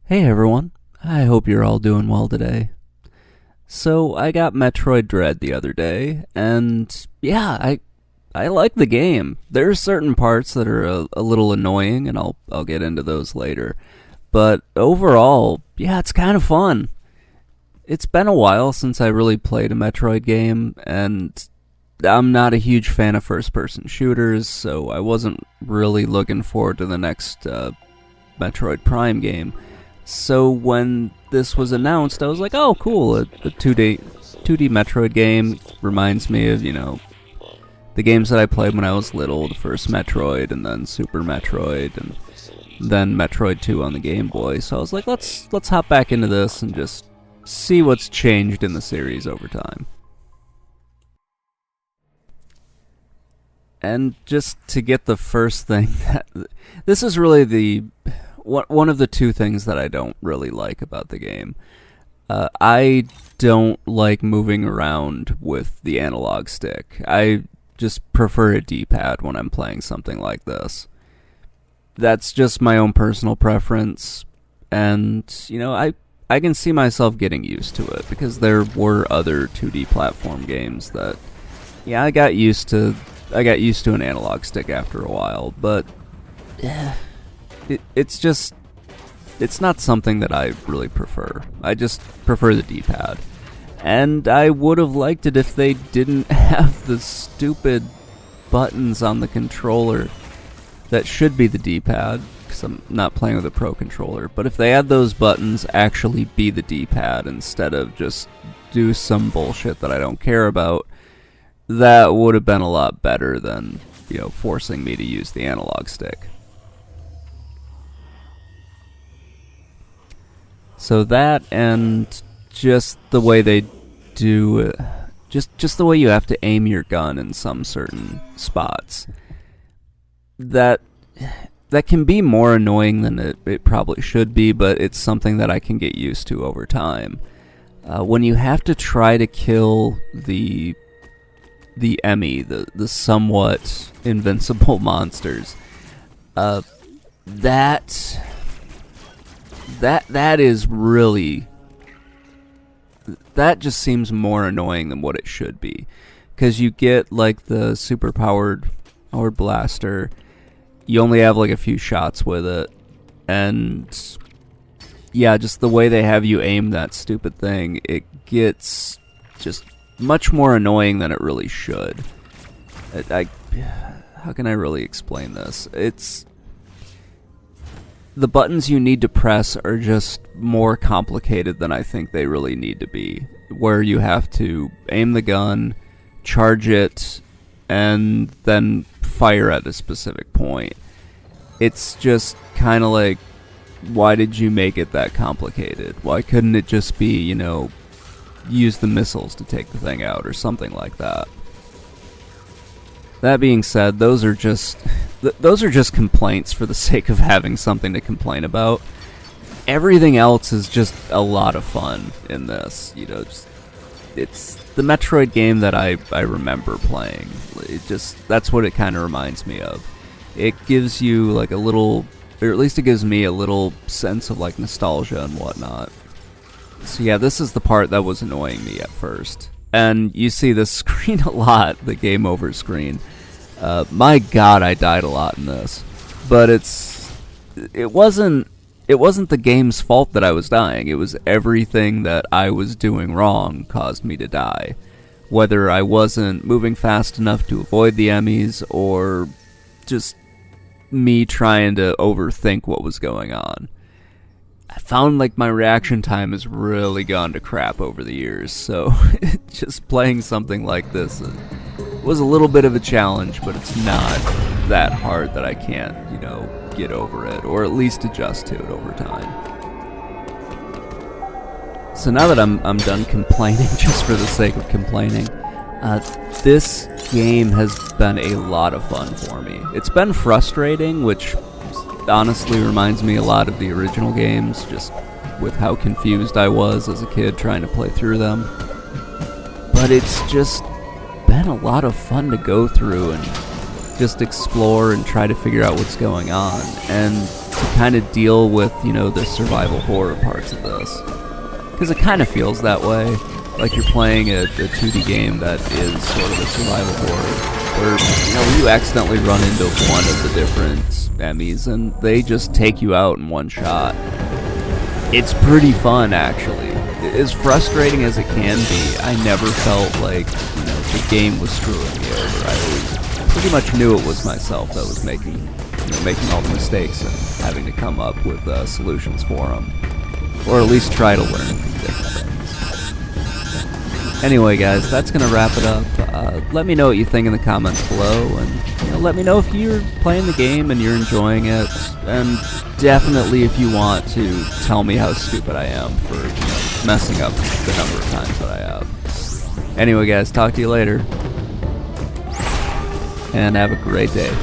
Hey everyone, I hope you're all doing well today. So I got Metroid Dread the other day, and yeah, I like the game. There are certain parts that are a little annoying, and I'll get into those later. But overall, yeah, it's kind of fun. It's been a while since I really played a Metroid game, and I'm not a huge fan of first-person shooters, so I wasn't really looking forward to the next Metroid Prime game. So when this was announced, I was like, oh, cool, a 2D Metroid game. Reminds me of, the games that I played when I was little, the first Metroid, and then Super Metroid, and then Metroid 2 on the Game Boy. So I was like, let's hop back into this and just see what's changed in the series over time. And just to get the first thing, this is really one of the two things that I don't really like about the game. I don't like moving around with the analog stick. I just prefer a D-pad when I'm playing something like this. That's just my own personal preference, and, I can see myself getting used to it, because there were other 2D platform games that, I got used to an analog stick after a while, but it's not something that I really prefer. I just prefer the D-pad. And I would have liked it if they didn't have the stupid buttons on the controller that should be the D-pad, because I'm not playing with a Pro controller. But if they had those buttons actually be the D-pad instead of just do some bullshit that I don't care about, that would have been a lot better than, forcing me to use the analog stick. So that, and just the way they do, just the way you have to aim your gun in some certain spots, that can be more annoying than it probably should be, but it's something that I can get used to over time. When you have to try to kill the Emmy, the somewhat invincible monsters, that is really, that just seems more annoying than what it should be, because you get like the super powered blaster, you only have like a few shots with it, and yeah, just the way they have you aim that stupid thing, it gets just much more annoying than it really should. How can I really explain this? The buttons you need to press are just more complicated than I think they really need to be, where you have to aim the gun, charge it, and then fire at a specific point. It's just kind of like, why did you make it that complicated? Why couldn't it just be, use the missiles to take the thing out or something like that? That being said, those are just complaints for the sake of having something to complain about. Everything else is just a lot of fun in this. It's the Metroid game that I remember playing. That's what it kind of reminds me of. It gives you like a little, or at least it gives me a little sense of like nostalgia and whatnot. So yeah, this is the part that was annoying me at first. And you see this screen a lot, the game over screen. My god, I died a lot in this. But it wasn't the game's fault that I was dying. It was everything that I was doing wrong caused me to die. Whether I wasn't moving fast enough to avoid the Emmys, or just me trying to overthink what was going on. I found like my reaction time has really gone to crap over the years, so just playing something like this was a little bit of a challenge, but it's not that hard that I can't, get over it, or at least adjust to it over time. So now that I'm done complaining just for the sake of complaining, this game has been a lot of fun for me. It's been frustrating, which honestly reminds me a lot of the original games, just with how confused I was as a kid trying to play through them. But it's just been a lot of fun to go through and just explore and try to figure out what's going on, and to kind of deal with, you know, the survival horror parts of this. Because it kind of feels that way. Like you're playing a 2D game that is sort of a survival horror, where, you know, you accidentally run into one of the different enemies and they just take you out in one shot. It's pretty fun, actually. As frustrating as it can be, I never felt like, you know, the game was screwing me over. I always pretty much knew it was myself that was making all the mistakes and having to come up with solutions for them, or at least try to learn from different things. Anyway, guys, that's gonna wrap it up. Let me know what you think in the comments below, and, you know, let me know if you're playing the game and you're enjoying it, and definitely if you want to tell me how stupid I am for, you know, messing up the number of times that I have. Anyway, guys, talk to you later, and have a great day.